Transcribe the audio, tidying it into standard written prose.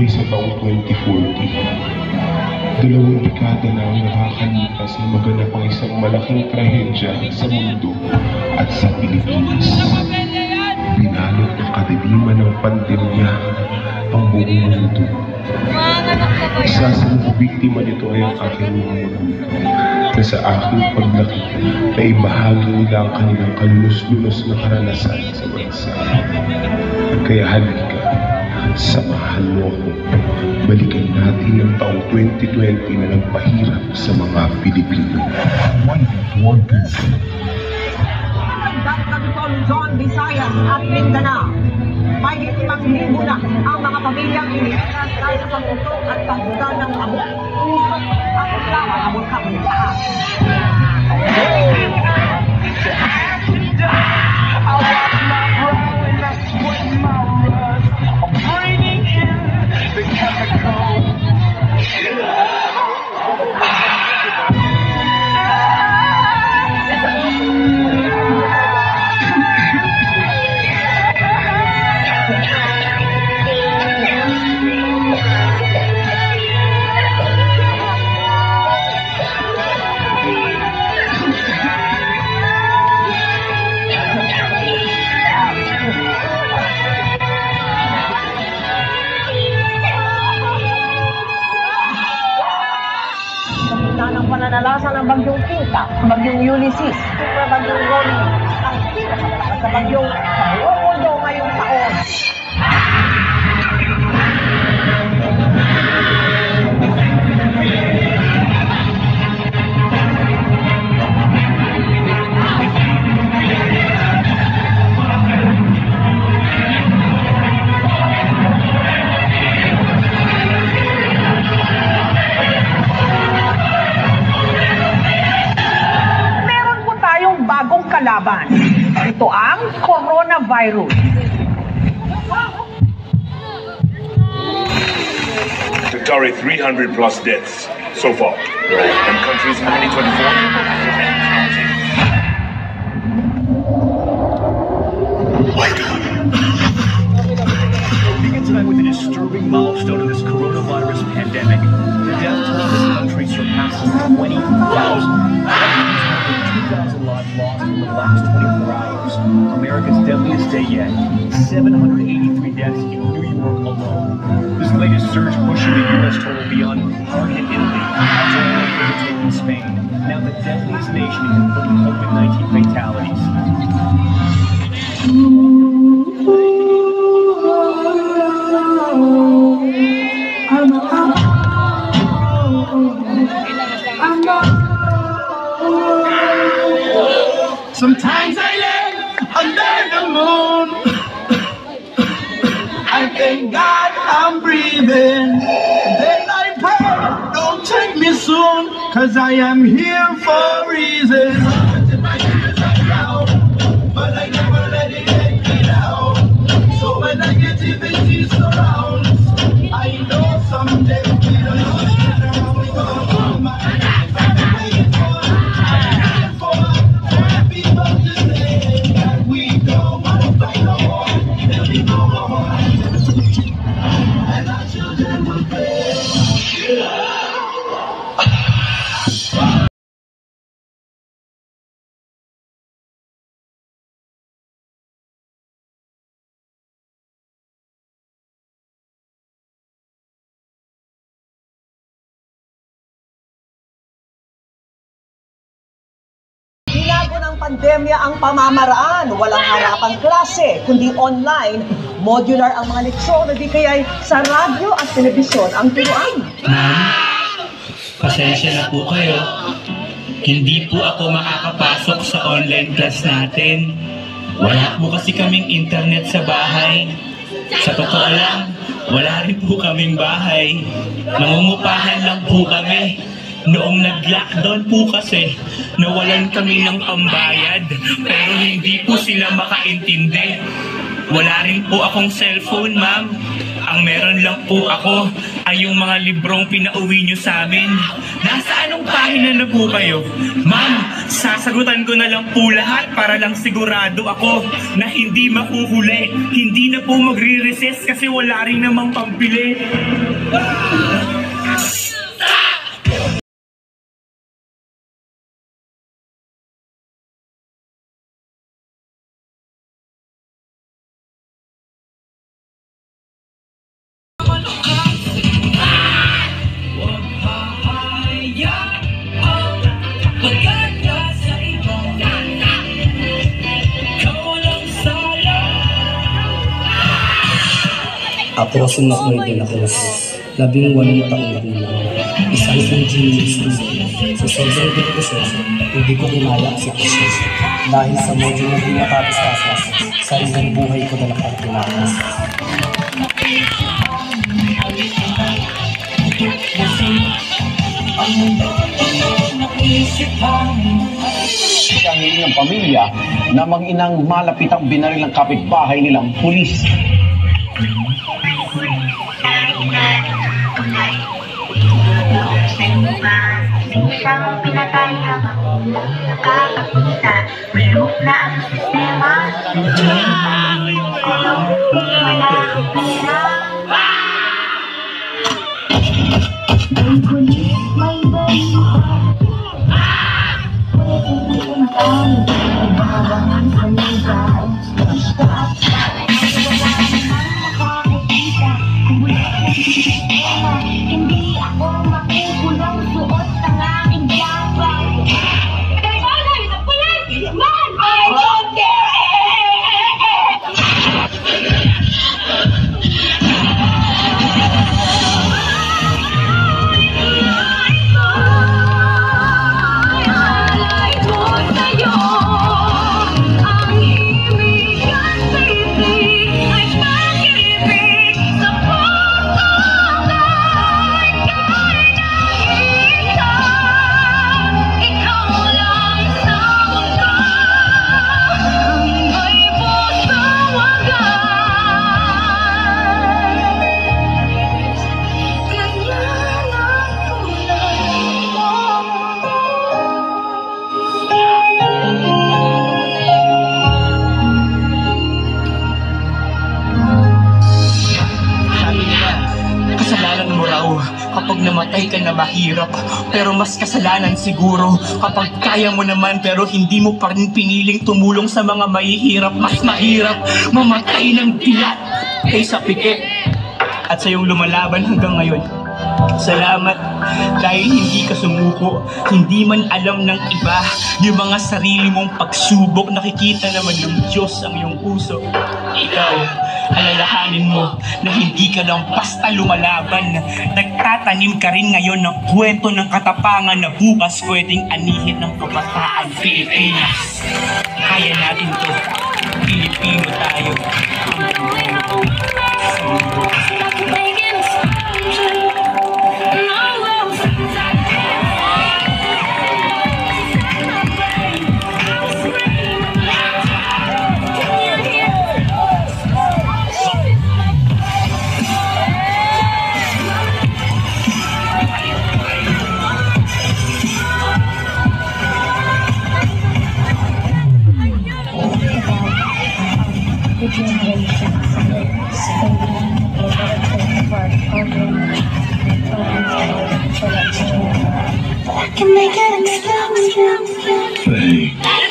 buhay sa taong 2040. Dalawang dekada na ang nakakalipas na maganap ang isang malaking trahedya sa mundo at sa Pilipinas. Binalot ng kadiliman ng pandemya ang buong mundo. Isa sa mga biktima nito ay ang aking mga magulang na sa aking paglaki na ibahagi nila ang kanilang kalulus-lunos na karanasan sa bansa. Kaya halika, samahan mo ako. Balikan natin ang taong 2020 na nagpahirap sa mga Pilipino. Luzon, Visayas at Mindanao. May 5,000 na ang mga pamilyang iniligtas dahil sa pagtutok at pagbuga ng amok. Ang reklamo ng mga kamuntaan. Ng pananalasa ng bagyong Tita, bagyong Ulysses, at bagyong Ronnie, ang pinakamalakas na bagyong sa buong mundo ngayong taon. Bagong kalaban. Ito ang coronavirus. To carry 300 plus deaths so far. And countries in 2024. Begin tonight with a disturbing milestone in this coronavirus pandemic. The death toll in this country surpasses 20,000. 2,000 lives lost in the last 24 hours. America's deadliest day yet. 783 deaths in New York alone. This latest surge pushing the U.S. total beyond hard-hit Italy, and Spain. Now the deadliest nation in confirmed COVID-19 fatalities. Sometimes I lay under the moon. I thank God I'm breathing. Then I pray, don't take me soon, 'cause I am here for a reason. But I never let it take me down. So when negativity surrounds, I know someday we'll be around. Binago ng pandemya ang pamamaraan. Walang harapang klase, kundi online. Modular ang mga leksyon, di kaya sa radyo at telebisyon ang turuan. Ma'am, pasensya na po kayo. Hindi po ako makakapasok sa online class natin. Wala po kasi kaming internet sa bahay. Sa totoo lang, wala rin po kaming bahay. Nangungupahan lang po kami. Noong nag-lockdown po kasi, nawalan kami ng pambayad, pero hindi po sila makaintindi. Wala rin po akong cellphone, ma'am. Ang meron lang po ako ay yung mga librong pinauwi nyo sa amin. Nasa anong pahina na po kayo? Ma'am, sasagutan ko na lang po lahat para lang sigurado ako na hindi makuhuli. Hindi na po magre-resist kasi wala rin namang pambili. Ako si Macoy de la Cruz, 18 taong gulang, isang engineering student. Sa sobrang depresyon, hindi ko kinaya ang sitwasyon. Dahil sa medyo na di nakapastasas, sariling buhay ko na nakapinakas. Ang ilang pamilya na mag-inang malapit ang binaril ng kapitbahay nilang pulis. Isang pinatayang nakakakita, bulok na ang sistema. Wala akong pera. May kulit, may balita. Pwede umatay, ibabangan sa lugar. Basta wala namang makakakita. Kung wala akong sistema, hindi ako makukulong suot ng aking jacket. Man, I don't care! Kapag namatay ka na mahirap, pero mas kasalanan siguro kapag kaya mo naman pero hindi mo pa rin piniling tumulong sa mga mahihirap. Mas mahirap mamatay ng dilat kaysa pikit. At sa iyong lumalaban hanggang ngayon, salamat dahil hindi ka sumuko, hindi man alam ng iba yung mga sarili mong pagsubok. Nakikita naman ng Diyos ang iyong puso. Ikaw, alalahanin mo na hindi ka lang basta lumalaban. Nagtatanim ka rin ngayon ng kwento ng katapangan na bukas pwedeng anihin ng kabataan Pilipinas. Kaya natin to. Pilipino tayo. I can make it explode.